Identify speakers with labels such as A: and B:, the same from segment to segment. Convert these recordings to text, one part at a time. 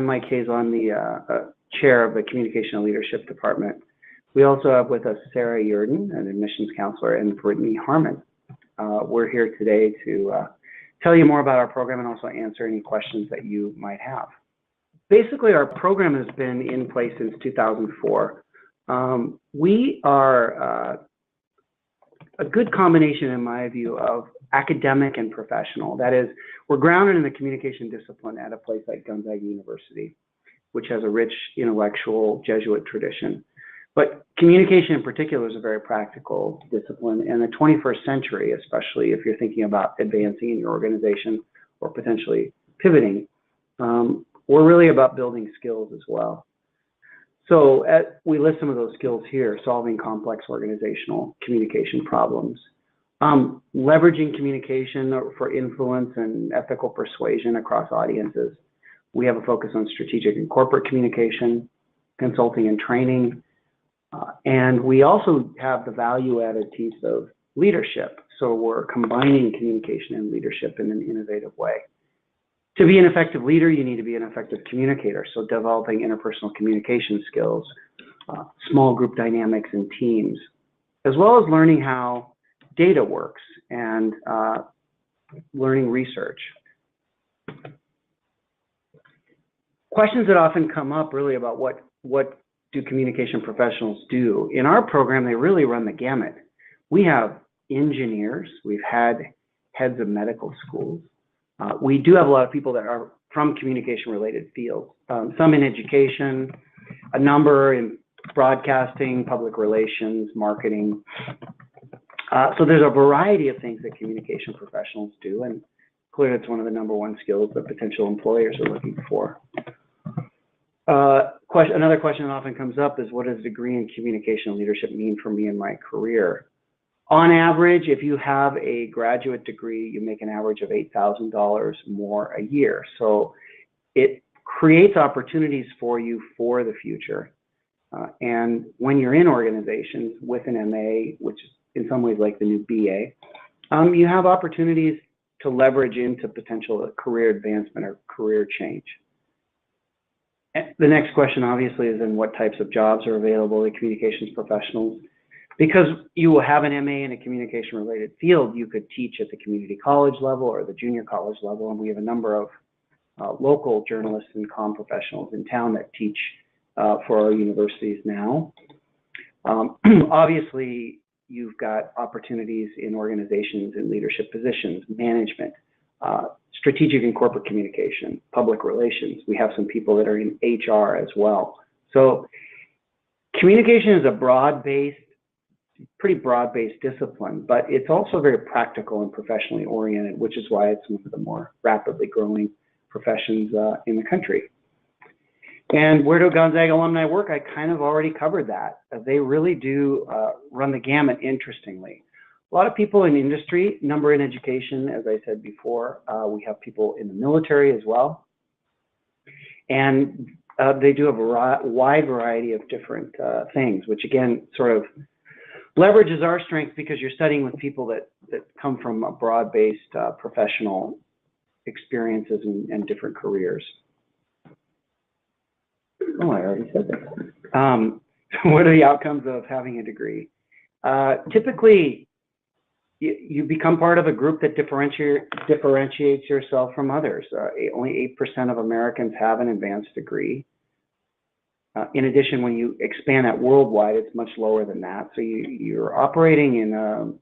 A: Mike Hazel. I'm the chair of the Communication and Leadership Department. We also have with us Sarah Yurden, an admissions counselor, and Brittany Harmon. We're here today to tell you more about our program and also answer any questions that you might have. Basically, our program has been in place since 2004. We are a good combination, in my view, of academic and professional. That is, we're grounded in the communication discipline at a place like Gonzaga University, which has a rich intellectual Jesuit tradition. But communication in particular is a very practical discipline. And the 21st century, especially if you're thinking about advancing in your organization or potentially pivoting, we're really about building skills as well. So we list some of those skills here: solving complex organizational communication problems, leveraging communication for influence and ethical persuasion across audiences. We have a focus on strategic and corporate communication, consulting and training, and we also have the value-added piece of leadership. So we're combining communication and leadership in an innovative way. To be an effective leader, you need to be an effective communicator. So developing interpersonal communication skills, small group dynamics and teams, as well as learning how data works and learning research. Questions that often come up really about what do communication professionals do? In our program, they really run the gamut. We have engineers, we've had heads of medical schools. We do have a lot of people that are from communication-related fields, some in education, a number in broadcasting, public relations, marketing. So there's a variety of things that communication professionals do, and clearly it's one of the #1 skills that potential employers are looking for. Another question that often comes up is, what does a degree in communication and leadership mean for me in my career? On average, if you have a graduate degree, you make an average of $8,000 more a year. So it creates opportunities for you for the future. And when you're in organizations with an MA, which is in some ways like the new BA, you have opportunities to leverage into potential career advancement or career change. The next question, obviously, is then what types of jobs are available to communications professionals? Because you will have an MA in a communication-related field, you could teach at the community college level or the junior college level, and we have a number of local journalists and comm professionals in town that teach for our universities now. Obviously, you've got opportunities in organizations in leadership positions, management, strategic and corporate communication, public relations. We have some people that are in HR as well. So communication is a pretty broad-based discipline, but it's also very practical and professionally oriented, which is why it's one of the more rapidly growing professions in the country. And where do Gonzaga alumni work? I kind of already covered that. They really do run the gamut, interestingly. A lot of people in industry, number in education, as I said before. We have people in the military as well. And they do a wide variety of different things, which again, sort of leverages our strength because you're studying with people that come from a broad-based professional experiences and different careers. Oh, I already said that. What are the outcomes of having a degree? Typically, you become part of a group that differentiates yourself from others. Only 8% of Americans have an advanced degree. In addition, when you expand that worldwide, it's much lower than that. So you're operating in a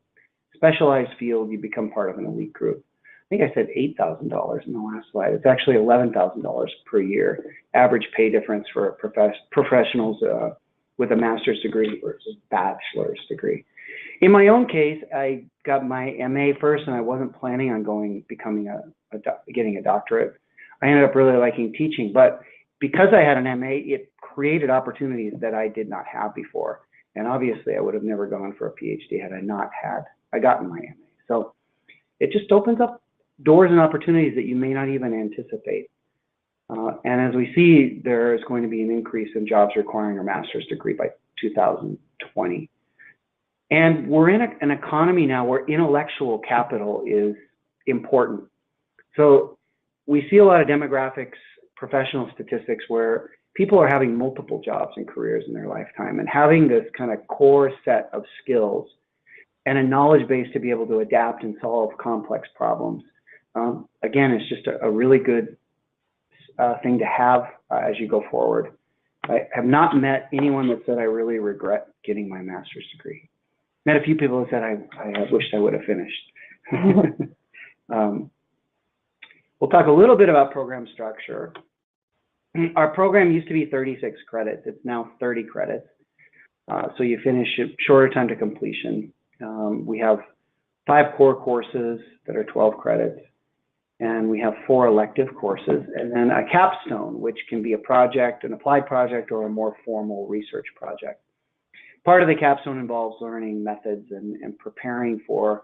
A: specialized field, you become part of an elite group. I think I said $8,000 in the last slide. It's actually $11,000 per year, average pay difference for professionals with a master's degree versus bachelor's degree. In my own case, I got my MA first, and I wasn't planning on getting a doctorate. I ended up really liking teaching, but because I had an MA, it created opportunities that I did not have before. And obviously, I would have never gone for a PhD had I gotten my MA. So it just opens up doors and opportunities that you may not even anticipate. And as we see, there is going to be an increase in jobs requiring a master's degree by 2020. And we're in an economy now where intellectual capital is important. So we see a lot of demographics professional statistics where people are having multiple jobs and careers in their lifetime, and having this kind of core set of skills and a knowledge base to be able to adapt and solve complex problems. Again, it's just a really good thing to have as you go forward. I have not met anyone that said, I really regret getting my master's degree. Met a few people that said, I wished I would have finished. We'll talk a little bit about program structure. Our program used to be 36 credits. It's now 30 credits. So you finish a shorter time to completion. We have 5 core courses that are 12 credits, and we have 4 elective courses, and then a capstone, which can be a project, an applied project, or a more formal research project. Part of the capstone involves learning methods and preparing for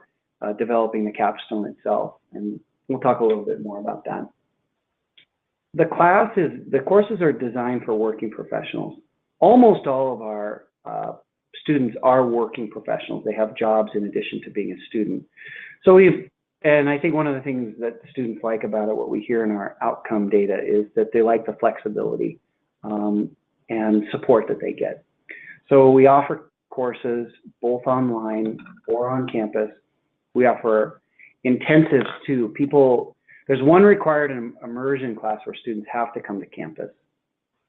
A: developing the capstone itself, and we'll talk a little bit more about that. The courses are designed for working professionals. Almost all of our students are working professionals. They have jobs in addition to being a student. So and I think one of the things that students like about it, what we hear in our outcome data, is that they like the flexibility and support that they get. So we offer courses both online or on campus. We offer intensives too. There's one required immersion class where students have to come to campus.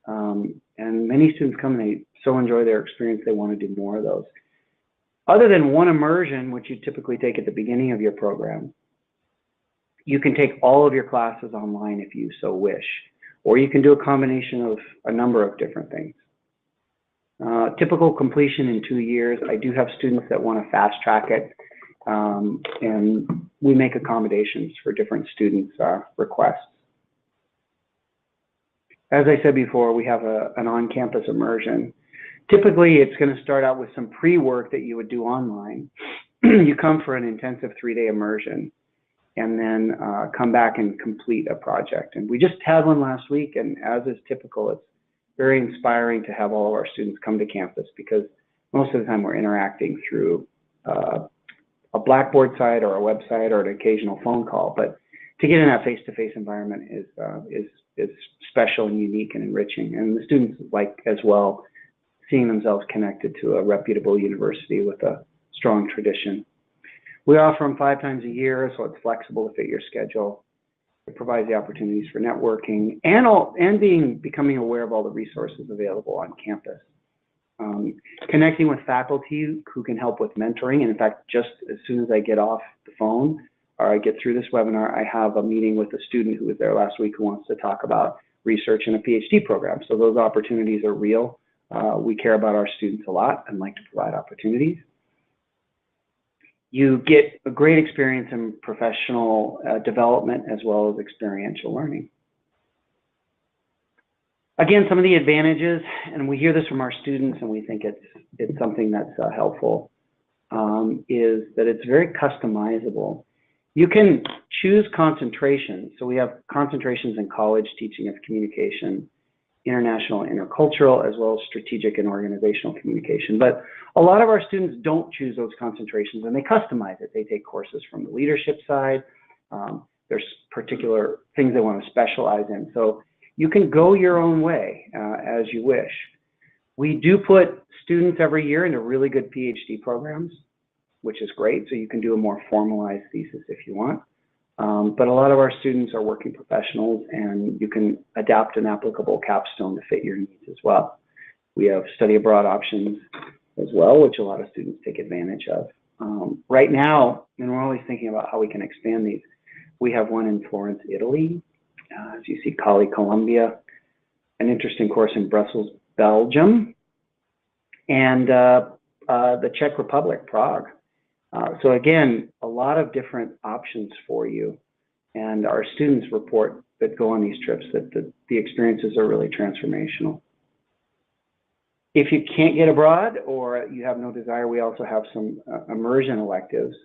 A: And many students come and they so enjoy their experience, they want to do more of those. Other than one immersion, which you typically take at the beginning of your program, you can take all of your classes online if you so wish, or you can do a combination of a number of different things. Typical completion in 2 years. I do have students that want to fast track it, and we make accommodations for different students' requests. As I said before, we have an on-campus immersion. Typically, it's going to start out with some pre-work that you would do online. You come for an intensive 3-day immersion, and then come back and complete a project. And we just had one last week, and as is typical, it's very inspiring to have all of our students come to campus, because most of the time we're interacting through a Blackboard site or a website or an occasional phone call. But to get in that face-to-face environment is special and unique and enriching. And the students like as well seeing themselves connected to a reputable university with a strong tradition. We offer them 5 times a year, so it's flexible to fit your schedule. It provides the opportunities for networking and becoming aware of all the resources available on campus. Connecting with faculty who can help with mentoring. And in fact, just as soon as I get off the phone or I get through this webinar, I have a meeting with a student who was there last week who wants to talk about research in a PhD program. So those opportunities are real. We care about our students a lot and like to provide opportunities. You get a great experience in professional development as well as experiential learning. Again, some of the advantages, and we hear this from our students and we think it's something that's helpful, is that it's very customizable. You can choose concentration. So we have concentrations in college teaching of communication, international and intercultural, as well as strategic and organizational communication. But a lot of our students don't choose those concentrations and they customize it. They take courses from the leadership side. There's particular things they want to specialize in. So you can go your own way as you wish. We do put students every year into really good PhD programs, which is great. So you can do a more formalized thesis if you want. But a lot of our students are working professionals, and you can adapt an applicable capstone to fit your needs as well. We have study abroad options as well, which a lot of students take advantage of. Right now, and we're always thinking about how we can expand these, we have one in Florence, Italy, as you see, Cali, Colombia, an interesting course in Brussels, Belgium, and the Czech Republic, Prague. So again, a lot of different options for you, and our students report that go on these trips that the experiences are really transformational. If you can't get abroad or you have no desire, we also have some immersion electives.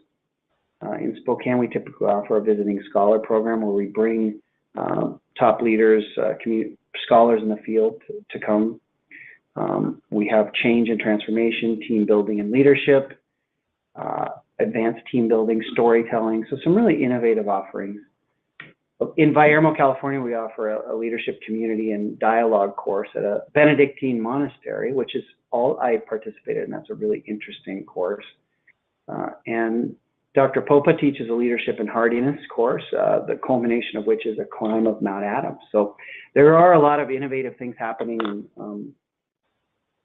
A: In Spokane, we typically offer a visiting scholar program where we bring top leaders, scholars in the field to come. We have change and transformation, team building and leadership, advanced team building, storytelling, so some really innovative offerings. In Valyermo, California, we offer a leadership community and dialogue course at a Benedictine monastery, which is all I participated in. That's a really interesting course. And Dr. Popa teaches a leadership and hardiness course, the culmination of which is a climb of Mount Adams. So there are a lot of innovative things happening and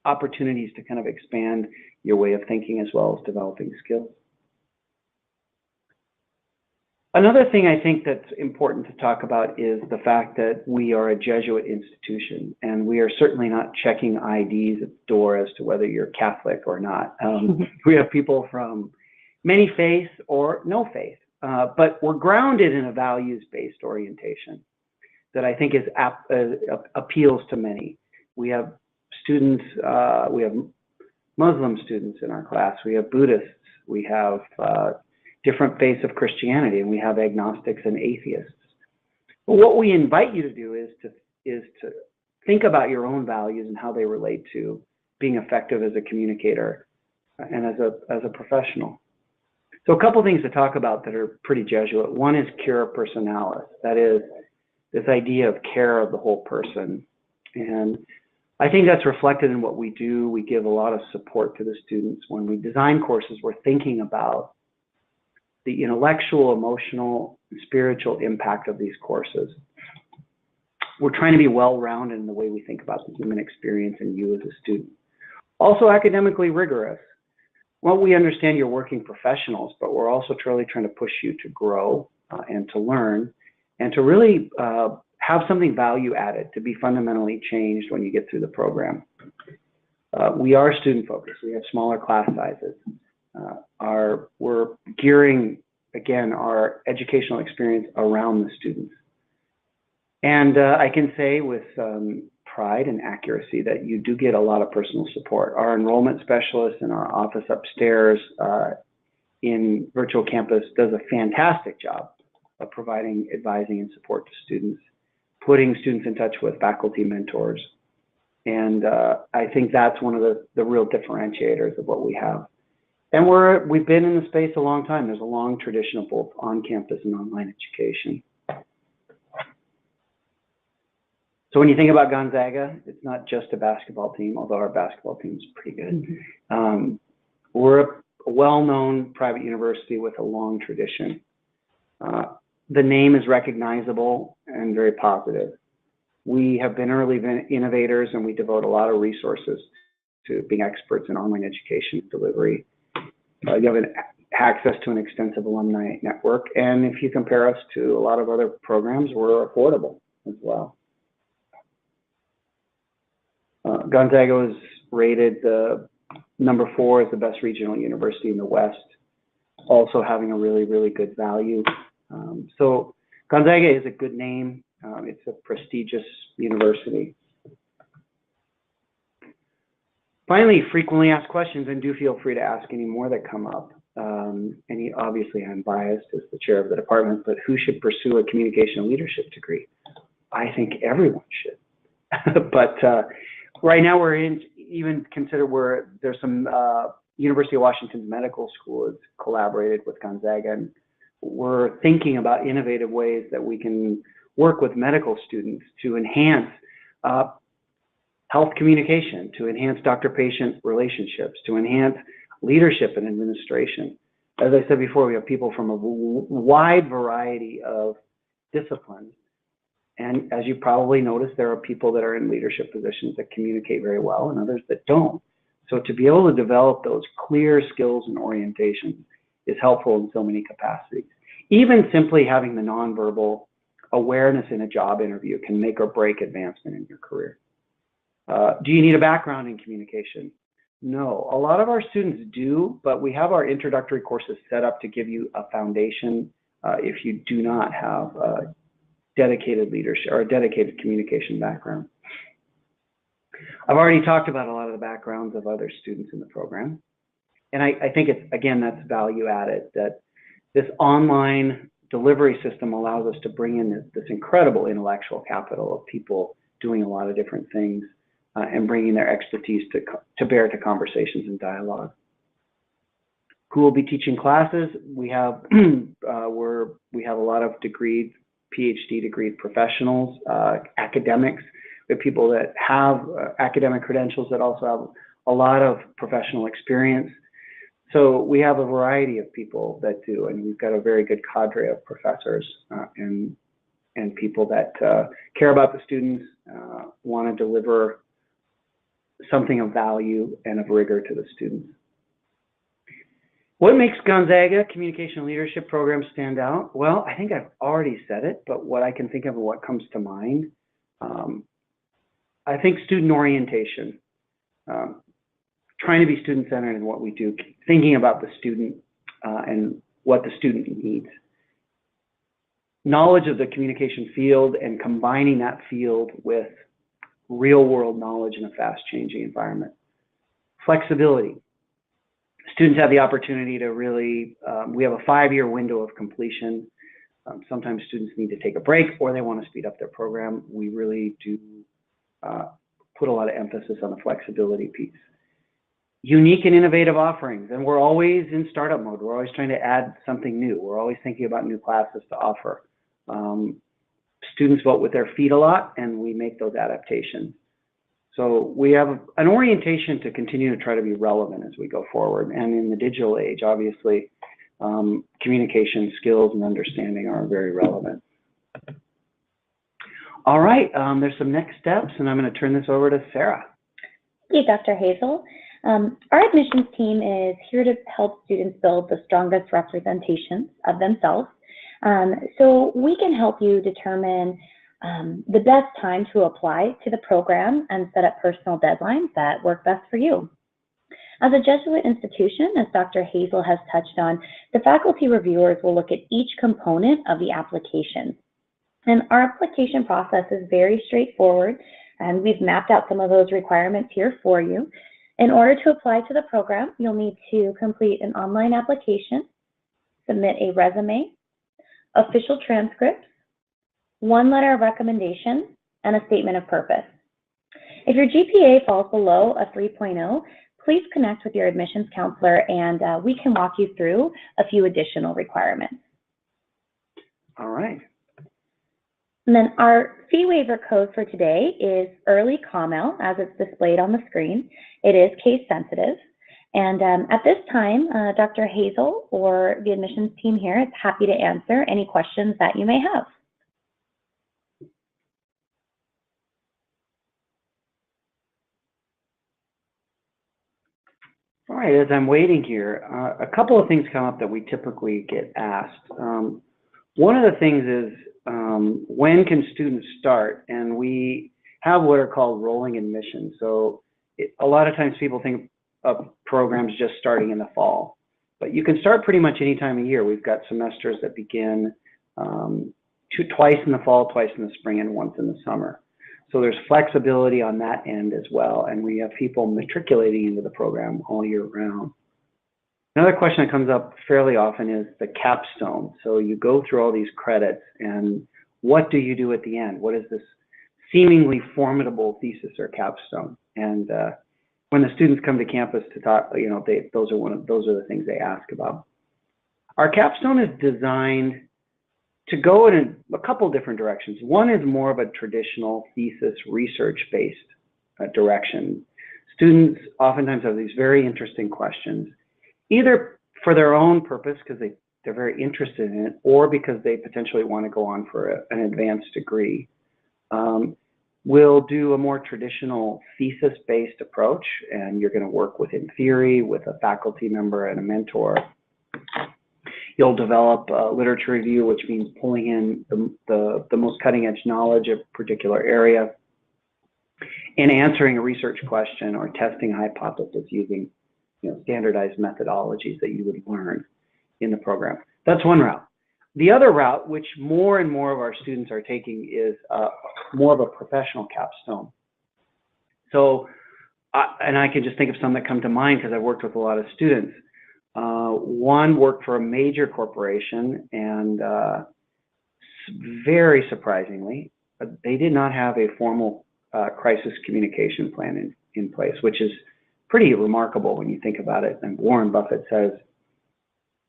A: opportunities to kind of expand your way of thinking as well as developing skills. Another thing I think that's important to talk about is the fact that we are a Jesuit institution, and we are certainly not checking IDs at the door as to whether you're Catholic or not. We have people from many faiths or no faith, but we're grounded in a values-based orientation that I think is appeals to many. We have students, we have Muslim students in our class, we have Buddhists, we have different faiths of Christianity, and we have agnostics and atheists. But what we invite you to do is to think about your own values and how they relate to being effective as a communicator and as a professional. So a couple things to talk about that are pretty Jesuit. One is Cura Personalis. That is this idea of care of the whole person. And I think that's reflected in what we do. We give a lot of support to the students. When we design courses, we're thinking about the intellectual, emotional, and spiritual impact of these courses. We're trying to be well-rounded in the way we think about the human experience and you as a student. Also academically rigorous. Well, we understand you're working professionals, but we're also truly trying to push you to grow and to learn and to really have something value added, to be fundamentally changed when you get through the program. We are student focused. We have smaller class sizes. We're gearing, again, our educational experience around the students. And I can say with pride and accuracy that you do get a lot of personal support. Our enrollment specialist in our office upstairs in virtual campus does a fantastic job of providing advising and support to students, putting students in touch with faculty mentors. And I think that's one of the real differentiators of what we have. And we've been in the space a long time. There's a long tradition of both on-campus and online education. So when you think about Gonzaga, it's not just a basketball team, although our basketball team is pretty good. We're a well-known private university with a long tradition. The name is recognizable and very positive. We have been early innovators, and we devote a lot of resources to being experts in online education delivery. You have access to an extensive alumni network, and if you compare us to a lot of other programs, we're affordable as well. Gonzaga was rated number 4 as the best regional university in the West, also having a really, really good value. So Gonzaga is a good name. It's a prestigious university. Finally, frequently asked questions, and do feel free to ask any more that come up. Obviously, I'm biased as the chair of the department, but who should pursue a communication and leadership degree? I think everyone should. But right now, there's some University of Washington's medical school has collaborated with Gonzaga, and we're thinking about innovative ways that we can work with medical students to enhance health communication, to enhance doctor-patient relationships, to enhance leadership and administration. As I said before, we have people from a wide variety of disciplines. And as you probably noticed, there are people that are in leadership positions that communicate very well and others that don't. So to be able to develop those clear skills and orientations is helpful in so many capacities. Even simply having the nonverbal awareness in a job interview can make or break advancement in your career. Do you need a background in communication? No, a lot of our students do, but we have our introductory courses set up to give you a foundation if you do not have a dedicated leadership or a dedicated communication background. I've already talked about a lot of the backgrounds of other students in the program. And I think it's, again, that's value added, that this online delivery system allows us to bring in this incredible intellectual capital of people doing a lot of different things and bringing their expertise to bear to conversations and dialogue. Who will be teaching classes? We have we have a lot of degreed PhD degree professionals, academics. We have people that have academic credentials that also have a lot of professional experience. So we have a variety of people that do, and we've got a very good cadre of professors and people that care about the students, want to deliver something of value and of rigor to the students. What makes Gonzaga Communication and Leadership program stand out? Well, I think I've already said it, but what I can think of and what comes to mind, I think student orientation, trying to be student-centered in what we do, thinking about the student and what the student needs. Knowledge of the communication field and combining that field with real-world knowledge in a fast-changing environment. Flexibility. Students have the opportunity to really, we have a 5-year window of completion. Sometimes students need to take a break or they want to speed up their program. We really do put a lot of emphasis on the flexibility piece. Unique and innovative offerings, and we're always in startup mode. We're always trying to add something new. We're always thinking about new classes to offer. Students vote with their feet a lot, and we make those adaptations. So we have an orientation to continue to try to be relevant as we go forward. And in the digital age, obviously, communication skills and understanding are very relevant. All right, there's some next steps, and I'm going to turn this over to Sarah.
B: Thank you, Dr. Hazel. Our admissions team is here to help students build the strongest representations of themselves. So we can help you determine the best time to apply to the program and set up personal deadlines that work best for you. As a Jesuit institution, as Dr. Hazel has touched on, the faculty reviewers will look at each component of the application. And our application process is very straightforward, and we've mapped out some of those requirements here for you. In order to apply to the program, you'll need to complete an online application, submit a resume, official transcripts, 1 letter of recommendation, and a statement of purpose. If your GPA falls below a 3.0, please connect with your admissions counselor and we can walk you through a few additional requirements.
A: All right.
B: And then our fee waiver code for today is early COML, as it's displayed on the screen. It is case sensitive. And at this time, Dr. Hazel or the admissions team here is happy to answer any questions that you may have.
A: All right, as I'm waiting here, a couple of things come up that we typically get asked. One of the things is, when can students start? And we have what are called rolling admissions. So a lot of times people think of programs just starting in the fall, but you can start pretty much any time of year. We've got semesters that begin twice in the fall, twice in the spring, and once in the summer. So there's flexibility on that end as well, and we have people matriculating into the program all year round. Another question that comes up fairly often is the capstone. So you go through all these credits, and what do you do at the end? What is this seemingly formidable thesis or capstone? And when the students come to campus to talk, you know, those are the things they ask about. Our capstone is designed to go in a couple different directions. One is more of a traditional thesis research-based direction. Students oftentimes have these very interesting questions, either for their own purpose because they're very interested in it, or because they potentially want to go on for an advanced degree. We'll do a more traditional thesis-based approach, and you're going to work within theory with a faculty member and a mentor. You'll develop a literature review, which means pulling in the most cutting-edge knowledge of a particular area and answering a research question or testing a hypothesis using, you know, standardized methodologies that you would learn in the program. That's one route. The other route, which more and more of our students are taking, is more of a professional capstone. So, and I can just think of some that come to mind because I've worked with a lot of students. One worked for a major corporation, and very surprisingly, they did not have a formal crisis communication plan in place, which is pretty remarkable when you think about it. And Warren Buffett says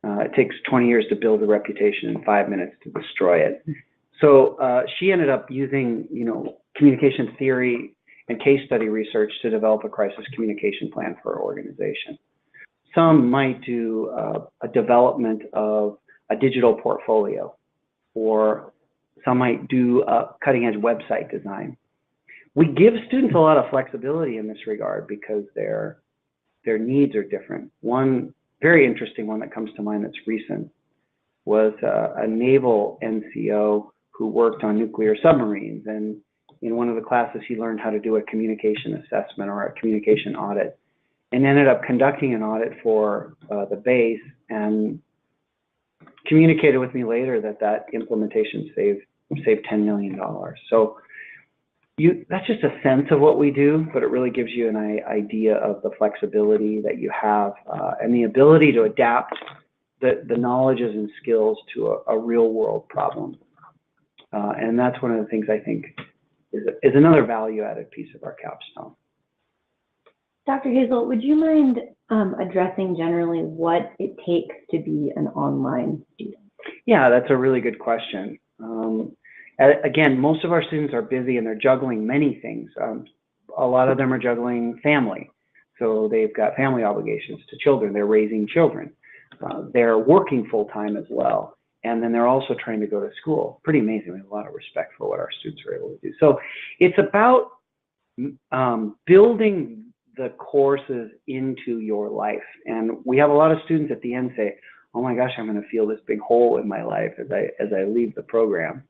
A: it takes 20 years to build a reputation and 5 minutes to destroy it. So she ended up using, communication theory and case study research to develop a crisis communication plan for her organization. Some might do a development of a digital portfolio, or some might do a cutting-edge website design. We give students a lot of flexibility in this regard because their needs are different. One very interesting one that comes to mind that's recent was a naval NCO who worked on nuclear submarines, and in one of the classes he learned how to do a communication assessment or a communication audit, and ended up conducting an audit for the base, and communicated with me later that implementation saved $10 million. So that's just a sense of what we do, but it really gives you an idea of the flexibility that you have and the ability to adapt the knowledges and skills to a real world problem. And that's one of the things I think is another value added piece of our capstone.
C: Dr. Hazel, would you mind addressing generally what it takes to be an online student?
A: Yeah, that's a really good question. Again, most of our students are busy and they're juggling many things. A lot of them are juggling family. So they've got family obligations to children. They're raising children. They're working full-time as well. And then they're also trying to go to school. Pretty amazing. We have a lot of respect for what our students are able to do. So it's about building the courses into your life. And we have a lot of students at the end say, oh my gosh, I'm going to feel this big hole in my life as I leave the program.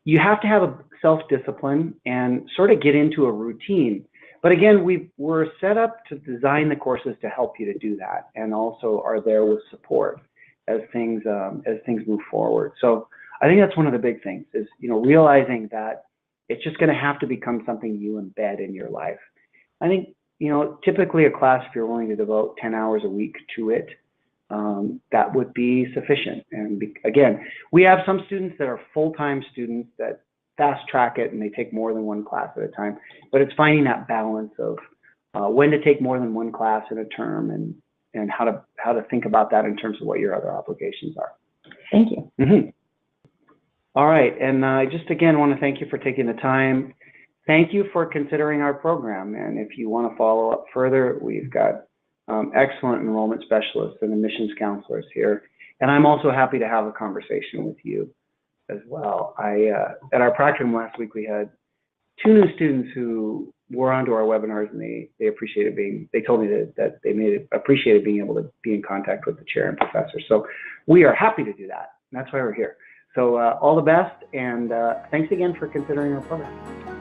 A: You have to have a self-discipline and sort of get into a routine. But again, we're set up to design the courses to help you to do that, and also are there with support as things move forward. So I think that's one of the big things is, realizing that it's just going to have to become something you embed in your life. I think, typically a class, if you're willing to devote 10 hours a week to it, that would be sufficient. And again, we have some students that are full-time students that fast track it and they take more than one class at a time, but it's finding that balance of when to take more than one class in a term and how to think about that in terms of what your other obligations are.
C: Thank you.
A: Mm-hmm. All right, and I just again want to thank you for taking the time. Thank you for considering our program, and if you want to follow up further, we've got excellent enrollment specialists and admissions counselors here, and I'm also happy to have a conversation with you as well. At our practicum last week, we had 2 new students who were onto our webinars, and they appreciated they told me that they appreciated being able to be in contact with the chair and professor. So we are happy to do that, and that's why we're here. So all the best, and thanks again for considering our program.